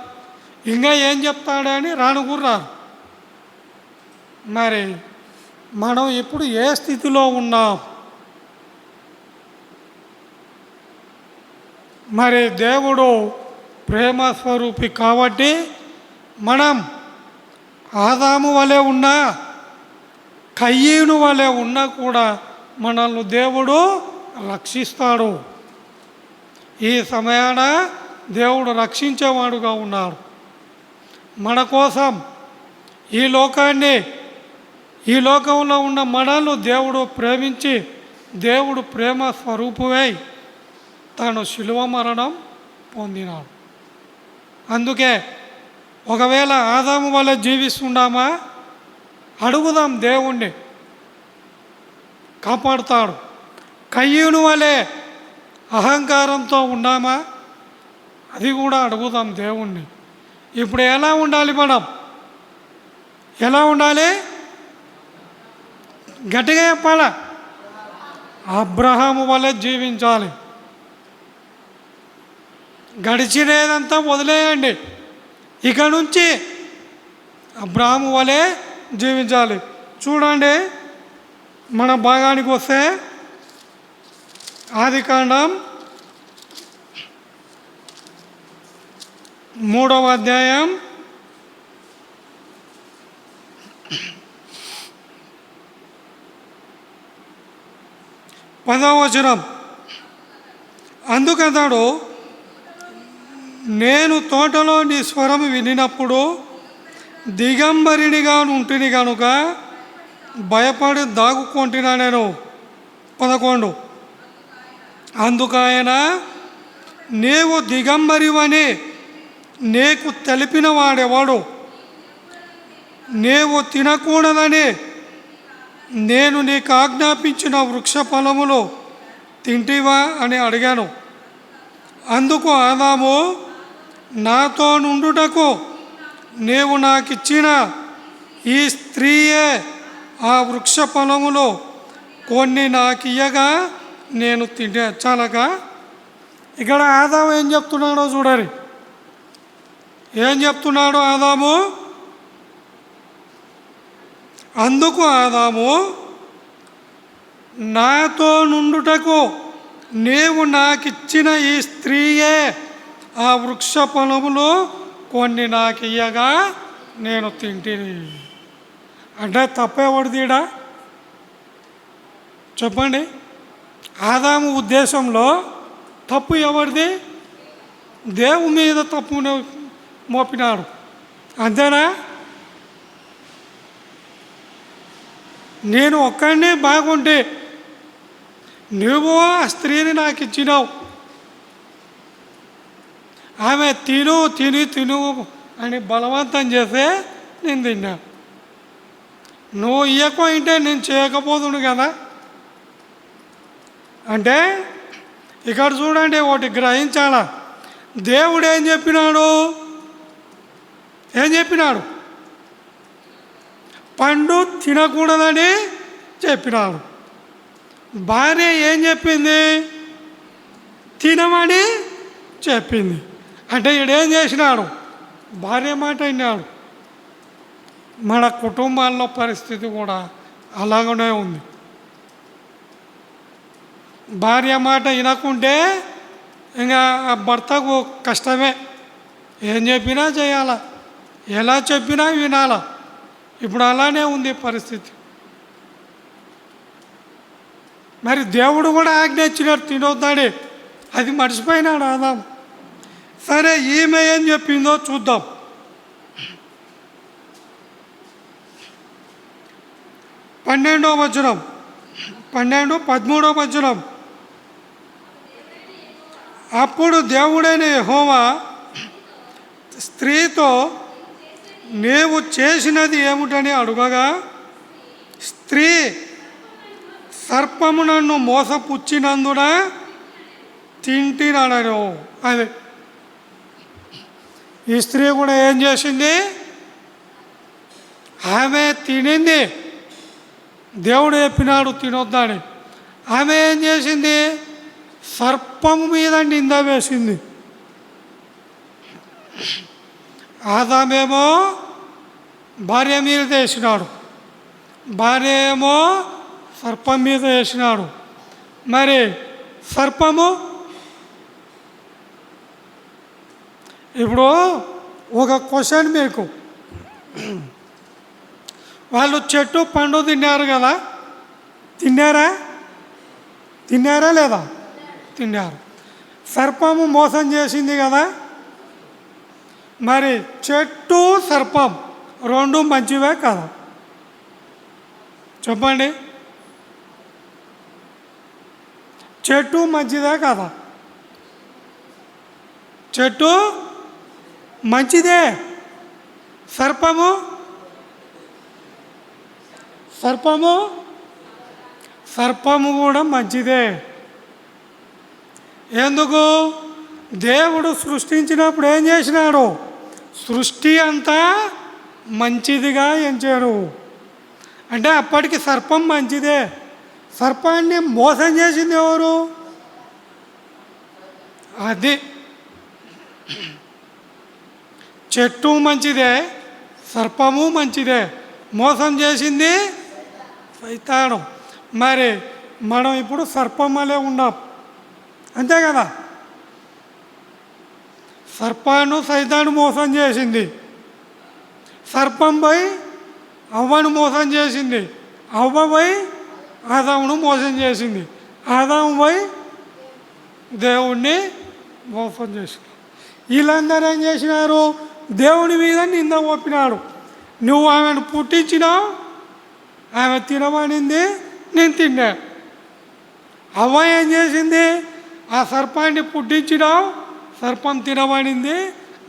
ఇంకా ఏం చెప్తాడని రానుకుర్రారు. మరి మనం ఇప్పుడు ఏ స్థితిలో ఉన్నాం? మరి దేవుడు ప్రేమ స్వరూపి కాబట్టి మనం ఆదాము వలె ఉన్నా, కయ్యను వలె ఉన్నా కూడా మనల్ని దేవుడు రక్షిస్తాడు. ఈ సమయాన దేవుడు రక్షించేవాడుగా ఉన్నాడు. మన కోసం ఈ లోకంలో ఉన్న మనల్ని దేవుడు ప్రేమించి, దేవుడు ప్రేమ స్వరూపమై తాను శిలువ మరణం పొందినాడు. అందుకే ఒకవేళ ఆదాము వలె జీవిస్తున్నామా, అడుగుదాం, దేవుణ్ణి కాపాడుతాడు. కయ్యూను వలె అహంకారంతో ఉన్నామా, అది కూడా అడుగుదాం దేవుణ్ణి. ఇప్పుడు ఎలా ఉండాలి? మనం ఎలా ఉండాలి? గట్టిగా చెప్పాలా? అబ్రహాము వలె జీవించాలి. గడిచినదంతా వదిలేయండి, ఇక నుంచి అబ్రహాము వలె జీవించాలి. చూడండి, మన భాగానికి వస్తే ఆదికాండం 3వ అధ్యాయం 10వ వచనం. అందుకతడు, నేను తోటలో నీ స్వరం వినినప్పుడు దిగంబరినిగా ఉంటుంది కనుక భయపడి దాగుకొంటినా నేను. 11. అందుకాయన, నీవు దిగంబరివని నీకు తెలిపిన వాడెవడు? నీవు తినకూడదని నేను నీకు ఆజ్ఞాపించిన వృక్ష ఫలములు తింటివా అని అడిగాను. అందుకు ఆదాము, నాతో నుండుటకు నీవు నాకిచ్చిన ఈ స్త్రీయే ఆ వృక్ష ఫలములు కొన్ని నాకియ్యగా నేను తినచాలగా. ఇక్కడ ఆదాము ఏం చెప్తున్నాడో చూడండి. ఏం చెప్తున్నాడు ఆదాము? అందుకు ఆదాము, నాతో నుండుటకు నీవు నాకిచ్చిన ఈ స్త్రీయే ఆ వృక్ష ఫలములు కొన్ని నాకియ్యగా నేను తింటిని. అంటే తప్పేవాడిదిడా? చెప్పండి. ఆదాము ఉద్దేశంలో తప్పు ఎవరిది? దేవుని మీద తప్పును మోపినాడు, అంతేనా? నేను ఒక్కడినే బాగుంటే నువ్వు ఆ స్త్రీని నాకు ఇచ్చినావు, ఆమె తిను అని బలవంతం చేస్తే నేను తిన్నా. నువ్వు ఇవ్వకపోయింటే నేను చేయకపోదును కదా. అంటే ఇక్కడ చూడండి, ఒకటి గ్రహించాలా. దేవుడు ఏం చెప్పినాడు? పండు తినకూడదని చెప్పినాడు. భార్య ఏం చెప్పింది? తినమని చెప్పింది. అంటే ఈడేం చేసినాడు? భార్య మాట విన్నాడు. మన కుటుంబాల్లో పరిస్థితి కూడా అలాగనే ఉంది. భార్య మాట వినకుంటే ఇంకా భర్తకు కష్టమే. ఏం చెప్పినా చేయాలా, ఎలా చెప్పినా వినాలా. ఇప్పుడు అలానే ఉంది పరిస్థితి. మరి దేవుడు కూడా ఆజ్ఞ ఇచ్చినాడు తినొద్దని, అది మర్చిపోయినాడు ఆదాం. సరే, ఈమె ఏం చెప్పిందో చూద్దాం. 12వ వచనం, 13వ వచనం. అప్పుడు దేవుడైన యెహోవా స్త్రీతో, నీవు చేసినది ఏమిటని అడుగగా, స్త్రీ సర్పము నన్ను మోసపుచ్చినందున తింటినను. అది ఈ స్త్రీ కూడా ఏం చేసింది? ఆమె తినింది. దేవుడు చెప్పినాడు తినొద్దని. ఆమె ఏం చేసింది? సర్పము మీద నింద వేసింది. ఆదామేమో భార్య మీద వేసినాడు, భార్య ఏమో సర్పం మీద వేసినాడు. మరి సర్పము ఇప్పుడు ఒక క్వశ్చన్ మీకు, వాళ్ళు చెట్టు పండు తిన్నారు కదా, తిన్నారా లేదా? తిన్నారు. సర్పము మోసం చేసింది కదా. మరి చెట్టు సర్పం రెండు మంచివే కదా? చెప్పండి, చెట్టు మంచిదే కదా? చెట్టు మంచిదే. సర్పము కూడా మంచిదే. ఎందుకు? దేవుడు సృష్టించినప్పుడు ఏం చేసినాడు? సృష్టి అంతా మంచిదిగా ఎంచాడు. అంటే అప్పటికి సర్పం మంచిదే. సర్పాన్ని మోసం చేసింది ఎవరు? అది చెట్టు మంచిదే, సర్పము మంచిదే, మోసం చేసింది సైతాను. మరి మనం ఇప్పుడు సర్పం వలె ఉన్నాం, అంతే కదా? సర్పాన్ని సైతాను మోసం చేసింది, సర్పం పోయి అవ్వను మోసం చేసింది, అవ్వ పోయి ఆదామును మోసం చేసింది, ఆదాము పోయి దేవుణ్ణి మోసం చేసింది. వీళ్ళందరూ ఏం చేసినారు? దేవుని మీద నింద మోపినాడు. నువ్వు ఆమెను పుట్టించినావు, ఆమె తినబడింది, నేను తిన్నా. అవ్వ ఏం చేసింది? ఆ సర్పాన్ని పుట్టించినావు, సర్పం తినబడింది,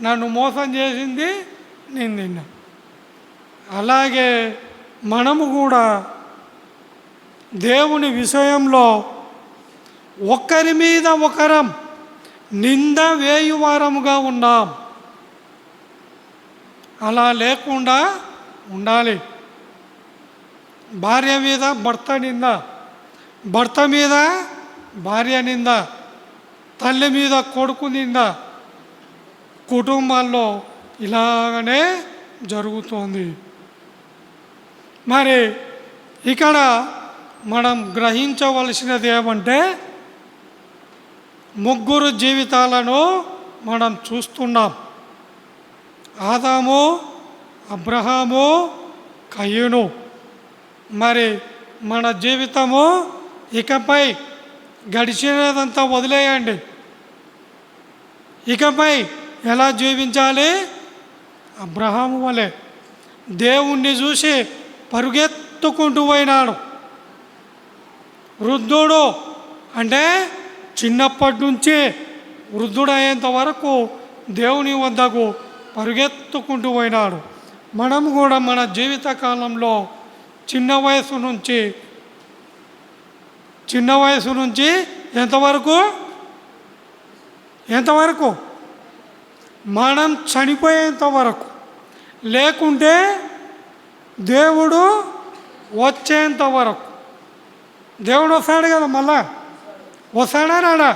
నన్ను మోసం చేసింది, నేను తిన్నా. అలాగే మనము కూడా దేవుని విషయంలో ఒకరి మీద ఒకరం నింద వేయువారముగా ఉన్నాం. అలా లేకుండా ఉండాలి. భార్య మీద భర్త నింద, భర్త మీద భార్య నింద, తల్లి మీద కొడుకు నింద, కుటుంబాల్లో ఇలాగనే జరుగుతోంది. మరి ఇక్కడ మనం గ్రహించవలసినది ఏమంటే, ముగ్గురు జీవితాలను మనం చూస్తున్నాం. ఆదాము, అబ్రహాము, కయ్యూను. మరి మన జీవితము ఇకపై గడిచినదంతా వదిలేయండి. ఇకపై ఎలా జీవించాలి? అబ్రహాము వలె దేవుణ్ణి చూసి పరుగెత్తుకుంటూ పోయినాడు. వృద్ధుడు అంటే చిన్నప్పటి నుంచి వృద్ధుడయ్యేంత వరకు దేవుని వద్దకు పరుగెత్తుకుంటూ పోయినాడు. మనం కూడా మన జీవిత కాలంలో చిన్న వయసు నుంచి ఎంతవరకు మనం చనిపోయేంత వరకు, లేకుంటే దేవుడు వచ్చేంత వరకు. దేవుడు వస్తాడు కదా, మళ్ళా వస్తాడా రాడా?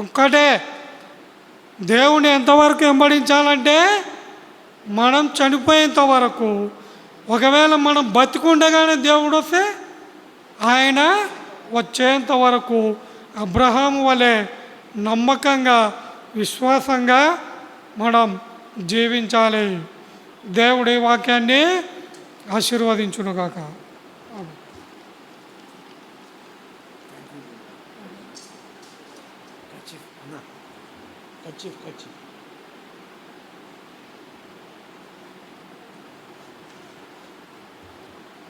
ఒక్కటే, దేవుని ఎంతవరకు వెంబడించాలంటే మనం చనిపోయేంత వరకు. ఒకవేళ మనం బతికుండగానే దేవుడు వస్తే ఆయన వచ్చేంత వరకు అబ్రహాము వలె నమ్మకంగా, విశ్వాసంగా మనం జీవించాలి. దేవుడి వాక్యాన్ని ఆశీర్వదించునుగాక.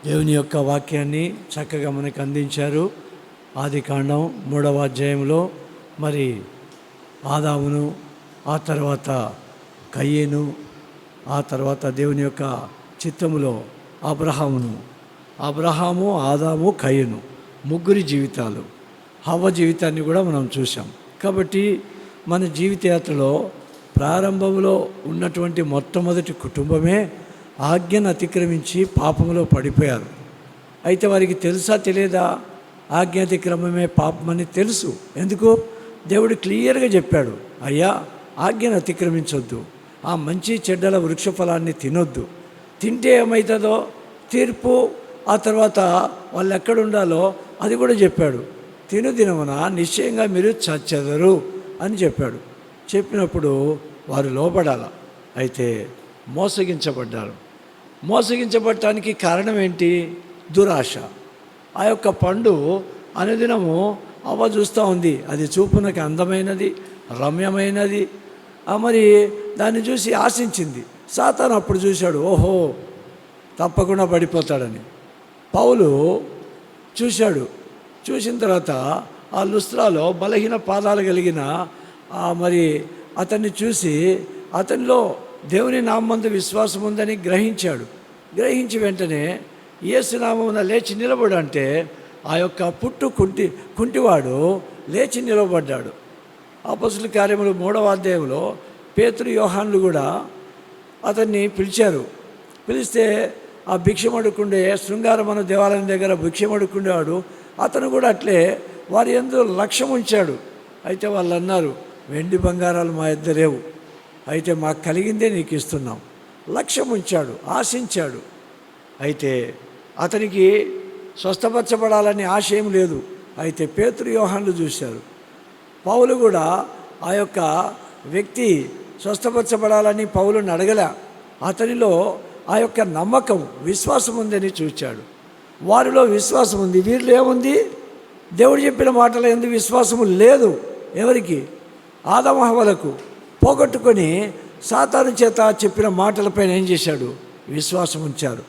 దేవుని యొక్క వాక్యాన్ని చక్కగా మనకు అందించారు. ఆదికాండం 3వ అధ్యాయంలో మరి ఆదామును, ఆ తర్వాత కయ్యేను, ఆ తర్వాత దేవుని యొక్క చిత్తములో అబ్రహామును అబ్రహాము, ఆదాము, కయ్యను ముగ్గురి జీవితాలు, హవ్వ జీవితాన్ని కూడా మనం చూసాం. కాబట్టి మన జీవిత యాత్రలో ప్రారంభంలో ఉన్నటువంటి మొట్టమొదటి కుటుంబమే ఆజ్ఞను అతిక్రమించి పాపంలో పడిపోయారు. అయితే వారికి తెలుసా తెలియదా? ఆజ్ఞ అతిక్రమమే పాపమని తెలుసు. ఎందుకు? దేవుడు క్లియర్గా చెప్పాడు, అయ్యా ఆజ్ఞను అతిక్రమించొద్దు, ఆ మంచి చెడ్డల వృక్ష ఫలాన్ని తినొద్దు, తింటే ఏమవుతుందో తీర్పు, ఆ తర్వాత వాళ్ళు ఎక్కడ ఉండాలో అది కూడా చెప్పాడు. తినుదినమున నిశ్చయంగా మీరు చచ్చెదరు అని చెప్పాడు. చెప్పినప్పుడు వారు లోబడాల. అయితే మోసగించబడ్డారు. మోసగించబడటానికి కారణం ఏంటి? దురాశ. ఆ యొక్క పండు అనుదినము అవ్వ చూస్తూ ఉంది, అది చూపునకి అందమైనది, రమ్యమైనది. మరి దాన్ని చూసి ఆశించింది. సాతాను అప్పుడు చూశాడు, ఓహో తప్పకుండా పడిపోతాడని. పౌలు చూశాడు. చూసిన తర్వాత ఆ లుస్త్రాలో బలహీన పాదాలు కలిగిన మరి అతన్ని చూసి అతనిలో దేవుని నామందు విశ్వాసం ఉందని గ్రహించాడు. గ్రహించి వెంటనే యేసు నామమున లేచి నిలబడంటే ఆ యొక్క కుంటివాడు లేచి నిలబడ్డాడు. అపొస్తలుల కార్యములు 3వ అధ్యాయంలో పేతురు, యోహానులు కూడా అతన్ని పిలిచారు. పిలిస్తే ఆ భిక్షమడుకుండే శృంగారమను దేవాలయం దగ్గర భిక్షమడుకుండేవాడు, అతను కూడా అట్లే వారి యందు లక్ష్యం ఉంచాడు. అయితే వాళ్ళు అన్నారు, వెండి బంగారాలు మా యొద్ద లేవు, అయితే మాకు కలిగిందే నీకు ఇస్తున్నాం. లక్ష్యం ఉంచాడు, ఆశించాడు. అయితే అతనికి స్వస్థపరచబడాలని ఆశ ఏం లేదు. అయితే పేతురు, యోహానులు చూశారు. పౌలు కూడా ఆ యొక్క వ్యక్తి స్వస్థపరచబడాలని పౌలుని అడగలే. అతనిలో ఆ యొక్క నమ్మకం, విశ్వాసం ఉందని చూచాడు. వారిలో విశ్వాసం ఉంది, వీరిలో ఏముంది? దేవుడు చెప్పిన మాటల యందు విశ్వాసము లేదు. ఎవరికి? ఆదాము హవ్వలకు. పోగొట్టుకొని సాతాను చేత చెప్పిన మాటలపైన ఏం చేశాడు? విశ్వాసం ఉంచారు.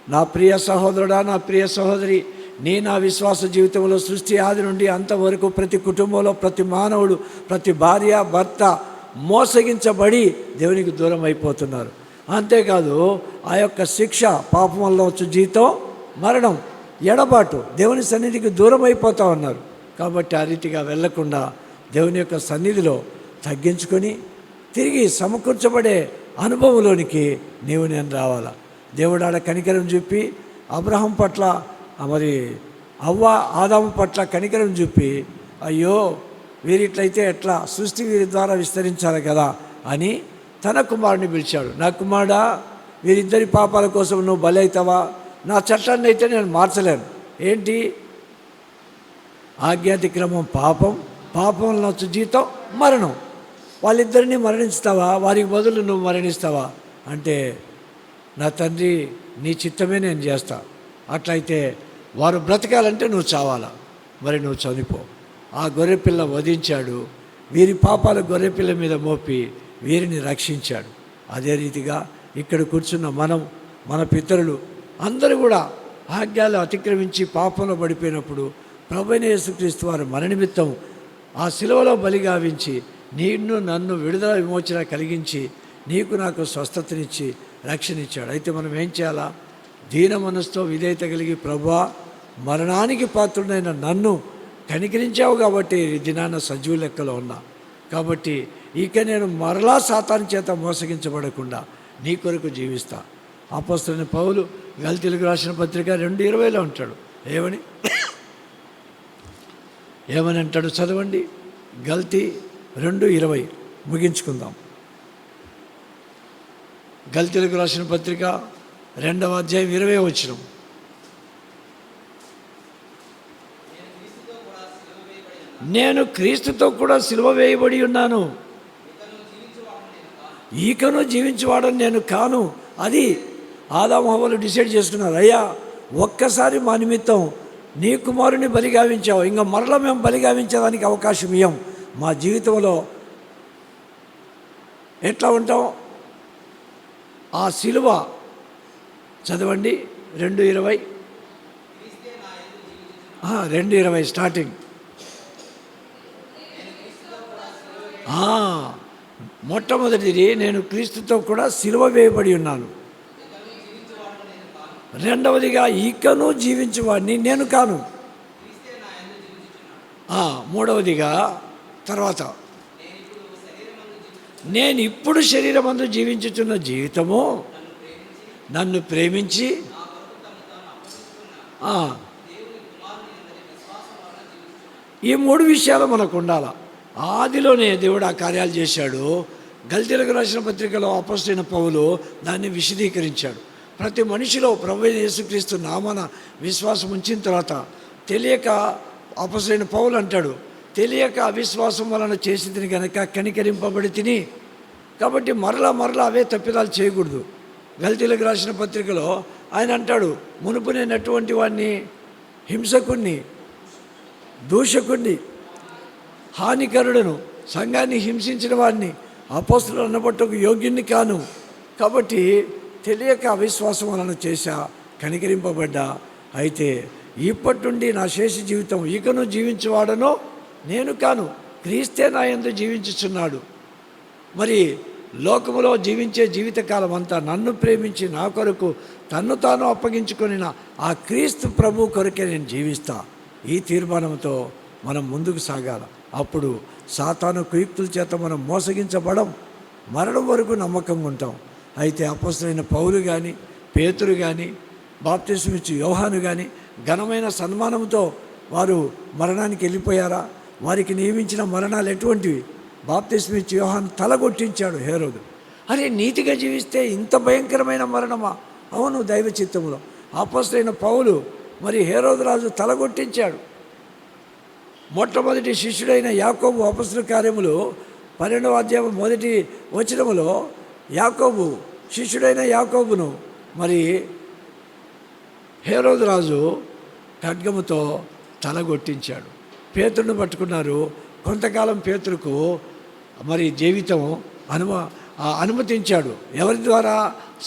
నా ప్రియ సహోదరుడా, నా ప్రియ సహోదరి, నా విశ్వాస జీవితంలో సృష్టి ఆది నుండి అంతవరకు ప్రతి కుటుంబంలో ప్రతి మానవుడు, ప్రతి భార్య భర్త మోసగించబడి దేవునికి దూరం అయిపోతున్నారు. అంతేకాదు ఆ యొక్క శిక్ష, పాపం వల్ల వచ్చు జీతం మరణం, ఎడబాటు, దేవుని సన్నిధికి దూరం అయిపోతా ఉన్నారు. కాబట్టి ఆ రీతిగా వెళ్లకుండా దేవుని యొక్క సన్నిధిలో తగ్గించుకొని తిరిగి సమకూర్చబడే అనుభవంలోనికి నేను రావాలా. దేవుడు ఆడ కనికరం చూపి అబ్రహాం పట్ల, మరి అవ్వ ఆదాము పట్ల కనికరం చూపి, అయ్యో వీరిట్లయితే ఎట్లా, సృష్టి వీరి ద్వారా విస్తరించాలి కదా అని తన కుమారుని పిలిచాడు. నా కుమారుడా, వీరిద్దరి పాపాల కోసం నువ్వు బలి అవుతావా? నా చట్టాన్ని అయితే నేను మార్చలేను. ఏంటి? ఆజ్ఞాతిక్రమం పాపం, పాపం నచ్చు జీతం మరణం. వాళ్ళిద్దరినీ మరణిస్తావా? వారికి బదులు నువ్వు మరణిస్తావా అంటే, నా తండ్రి నీ చిత్తమే నేను చేస్తా. అట్లయితే వారు బ్రతకాలంటే నువ్వు చావాలా, మరి నువ్వు చనిపో. ఆ గొర్రెపిల్ల వధించాడు. వీరి పాపాల గొర్రెపిల్ల మీద మోపి వీరిని రక్షించాడు. అదే రీతిగా ఇక్కడ కూర్చున్న మనం, మన పితరులు అందరూ కూడా ఆజ్ఞలు అతిక్రమించి పాపంలో పడిపోయినప్పుడు ప్రభువైన యేసుక్రీస్తు వారు మన నిమిత్తం ఆ శిలువలో బలిగావించి నిన్ను నన్ను విడుదల విమోచన కలిగించి నీకు నాకు స్వస్థతనిచ్చి రక్షణిచ్చాడు. అయితే మనం ఏం చేయాలా? దీన మనసుతో విధేయత కలిగి, ప్రభువా మరణానికి పాత్రుడైన నన్ను కనికరించావు కాబట్టి ఈ దినాన సజీవ లెక్కలో ఉన్నా. కాబట్టి ఇక నేను మరలా సాతాను చేత మోసగించబడకుండా నీ కొరకు జీవిస్తా. అపోస్తలుడైన పౌలు గలతీయులకు రాసిన పత్రిక 2:20 ఉంటాడు. ఏమని అంటాడు? చదవండి. గలతీ 2:20 ముగించుకుందాం. గలతీయులకు రాసిన పత్రిక 2వ అధ్యాయం 20వ వచనం. నేను క్రీస్తుతో కూడా సిలువ వేయబడి ఉన్నాను, ఈకను జీవించేవాడని నేను కాను. అది ఆదాము హవ్వలు డిసైడ్ చేసుకున్నారు. అయ్యా ఒక్కసారి మా నిమిత్తం నీ కుమారుని బలిగావించావు, ఇంకా మరలా మేము బలిగావించేదానికి అవకాశం ఇయ్యం. మా జీవితంలో ఎట్లా ఉంటాం? ఆ సిలువ చదవండి. 2:20 2:20 స్టార్టింగ్. మొట్టమొదటిది, నేను క్రీస్తుతో కూడా సిలువ వేయబడి ఉన్నాను, రెండవదిగా ఇకను జీవించేవాడిని నేను కాను. మూడవదిగా తర్వాత నేను ఇప్పుడు శరీరమందు జీవించుచున్న జీవితము నన్ను ప్రేమించి ఈ మూడు విషయాలు మనకు ఉండాలి. ఆదిలోనే దేవుడు ఆ కార్యాలు చేశాడు. గల్తీయులకు రాసిన పత్రికలో అపోస్తలుడైన పౌలు దాన్ని విశదీకరించాడు. ప్రతి మనిషిలో ప్రభువైన యేసుక్రీస్తు నామన విశ్వాసం ఉంచిన తర్వాత తెలియక అపోస్తలుడైన పౌలు అంటాడు, తెలియక అవిశ్వాసం వలన చేసి తిని కనుక కనికరింపబడి తిని. కాబట్టి మరలా అవే తప్పిదాలు చేయకూడదు. గల్తీయులకు రాసిన పత్రికలో ఆయన అంటాడు, మునుపు నేను అటువంటి వాడిని, హింసకుణ్ణి, దూషకుణ్ణి, హానికరుడను, సంఘాన్ని హింసించిన వాడిని, అపోస్తలులు అన్నబట్టుకు యోగ్యుణ్ణి కాను. కాబట్టి తెలియక అవిశ్వాసం వలన చేశా, కనికరింపబడ్డా. అయితే ఇప్పటి నుండి నా శేష జీవితం ఇకను జీవించేవాడనో నేను కాను, క్రీస్తే నా యందు జీవించుచున్నాడు. మరి లోకములో జీవించే జీవితకాలం అంతా నన్ను ప్రేమించి నా కొరకు తన్ను తాను అప్పగించుకొనిన ఆ క్రీస్తు ప్రభు కొరకే నేను జీవిస్తా. ఈ తీర్మానంతో మనం ముందుకు సాగాలి. అప్పుడు సాతాను కుయుక్తుల చేత మనం మోసగించబడం, మరణం వరకు నమ్మకంగా ఉంటాం. అయితే అపోస్తలుడైన పౌలు కానీ, పేతురు కానీ, బాప్తిస్మిచ్చు యోహాను కానీ ఘనమైన సన్మానంతో వారు మరణానికి వెళ్ళిపోయారా? వారికి నియమించిన మరణాలు ఎటువంటివి? బాప్తిస్మిచ్చు యోహాను తలగొట్టించాడు హేరోదు. అరే, నీతిగా జీవిస్తే ఇంత భయంకరమైన మరణమా? అవును, దైవ చిత్తములో. అపోస్తలుడైన పౌలు మరి హేరోదు రాజు తలగొట్టించాడు. మొట్టమొదటి శిష్యుడైన యాకోబు అపొస్తలుల కార్యములు 12వ అధ్యాయం 1వ వచనములో యాకోబు శిష్యుడైన యాకోబును మరి హేరోదు రాజు ఖడ్గముతో తలగొట్టించాడు. పేతురును పట్టుకున్నారు. కొంతకాలం పేతురుకు మరి జీవితం అనుమతించాడు. ఎవరి ద్వారా?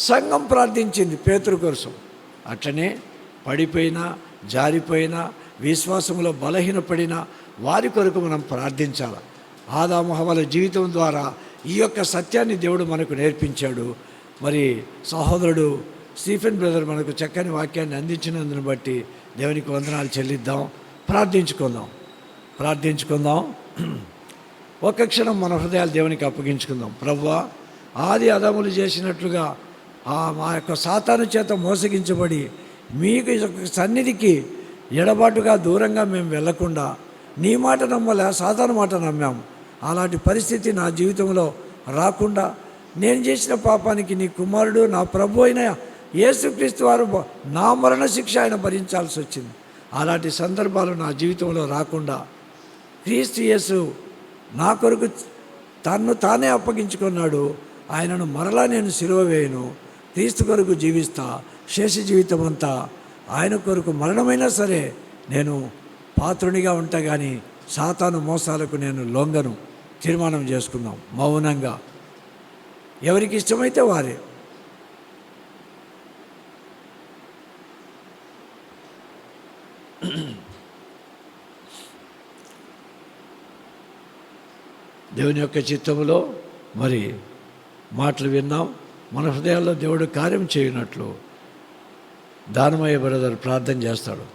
సంఘం ప్రార్థించింది పేతురు కోసం. అట్లనే పడిపోయినా, జారిపోయినా, విశ్వాసంలో బలహీనపడిన వారి కొరకు మనం ప్రార్థించాలి. ఆదాము హవ్వల జీవితం ద్వారా ఈ యొక్క సత్యాన్ని దేవుడు మనకు నేర్పించాడు. మరి సహోదరుడు స్టీఫెన్ బ్రదర్ మనకు చక్కని వాక్యాన్ని అందించినందును బట్టి దేవునికి వందనాలు చెల్లిద్దాం. ప్రార్థించుకుందాం. ఒక్క క్షణం మన హృదయాలు దేవునికి అప్పగించుకుందాం. ప్రభువా, ఆది ఆదాములు చేసినట్లుగా మా యొక్క సాతాను చేత మోసగించబడి మీకు సన్నిధికి ఎడబాటుగా దూరంగా మేము వెళ్లకుండా నీ మాట నమ్మలే, సాతాను మాట నమ్మాము. అలాంటి పరిస్థితి నా జీవితంలో రాకుండా నేను చేసిన పాపానికి నీ కుమారుడు నా ప్రభు అయిన యేసుక్రీస్తు వారు నా మరణ శిక్ష ఆయన భరించాల్సి వచ్చింది. అలాంటి సందర్భాలు నా జీవితంలో రాకుండా క్రీస్తు యేసు నా కొరకు తన్ను తానే అప్పగించుకున్నాడు. ఆయనను మరలా నేను సిలువ వేయను, క్రీస్తు కొరకు జీవిస్తా. శేష జీవితం అంతా ఆయన కొరకు మరణమైనా సరే నేను పాత్రునిగా ఉంటా, కానీ సాతాను మోసాలకు నేను లొంగను. తీర్మానం చేసుకుందాం మౌనంగా. ఎవరికి ఇష్టమైతే వారే. దేవుని యొక్క చిత్తములో మరి మాటలు విన్నాం. మన హృదయాల్లో దేవుడు కార్యం చేయనట్లు దానమయ్య బ్రదర్ ప్రార్థన చేస్తాడు.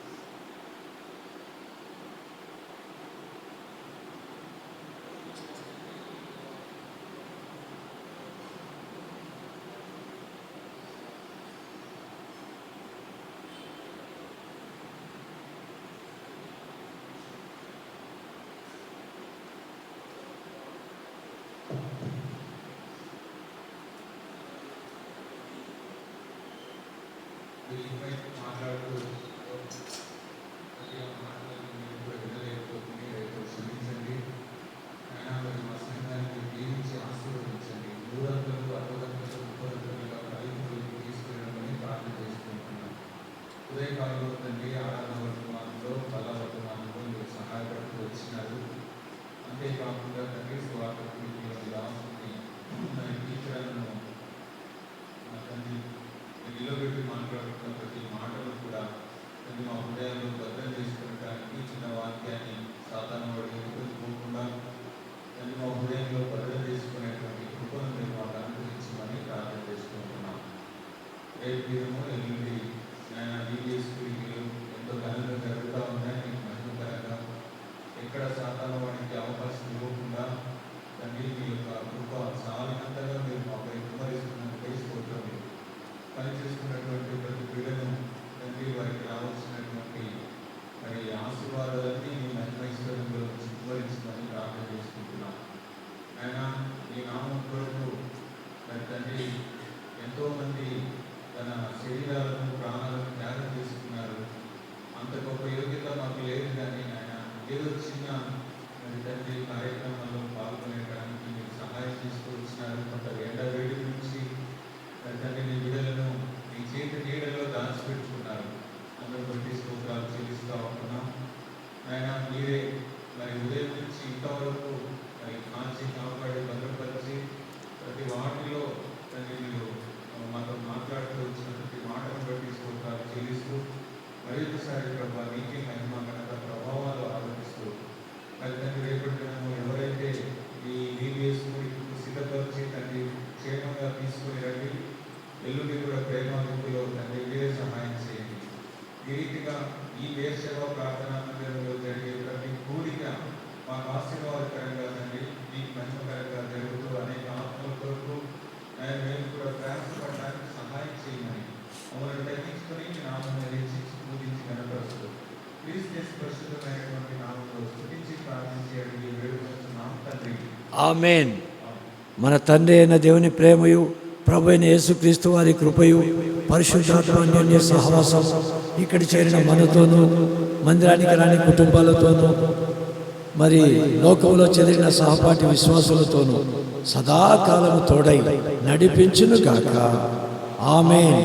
ఉదయకాలంలో తండ్రి ఆరాధన వర్తమానంలో కళా వర్తమానంలో మీరు సహాయపడుతూ వచ్చినారు. అంతేకాకుండా తండ్రి స్వార్థకి దాసుని టీచర్లను తండ్రి నిలబెట్టి మాట్లాడుతున్న ప్రతి మాటలు కూడా ఆయన మీరే మరి ఉదయం నుంచి ఇంతవరకు మరి కాల్చి కాపాడి భద్రపరిచి ప్రతి వాటిలో తండ్రి మీరు మాతో మాట్లాడుతూ వచ్చిన ప్రతి మాటను బట్టి స్తోత్రాలు చెల్లిస్తూ మరొకసారి ప్రభావ నీకే మహిమ ఘనత ప్రభావాలు ఆరోపిస్తూ మరి తండ్రి రేపటి దినము ఎవరైతే ఈ VBS సిద్ధపరిచి తండ్రి క్షేమంగా తీసుకుని రండి. ఎల్లుండి కూడా ప్రేమాభివృద్ధిలో తండ్రి మీరే సహాయం చేయండి. ఈ రీతిగా ఈ వేర్షవ ప్రార్థనా మందిరంలో జరిగే ప్రతి కూడిక మాకు ఆశీర్వాదకరంగా తండ్రి మీకు మహిమకరంగా జరుగుతూ అనేక ఆత్మల కొరకు మేము కూడా ప్రయాసపడడానికి సహాయం చేయమని మమ్మల్ని తగ్గించుకొని మీ నామం హెచ్చించి పూజించి కనపరుస్తూ క్రీస్తు పరిశుద్ధమైనటువంటి నామంలో స్తుతించి ప్రార్థించి అడిగి వేడుకొంటున్నాం తండ్రి. ఆమేన్. మన తండ్రి అయిన దేవుని ప్రేమయు ప్రభు అయిన యేసుక్రీస్తు వారి కృపయు పరిశుద్ధాత్మ అన్యోన్య సహవాసం ఇక్కడ చేరిన మనతోనూ మందిరానికి రాని కుటుంబాలతోనూ మరి లోకంలో చెందిన సహపాఠి విశ్వాసులతోనూ సదాకాలము తోడై నడిపించును గాక. ఆమేన్.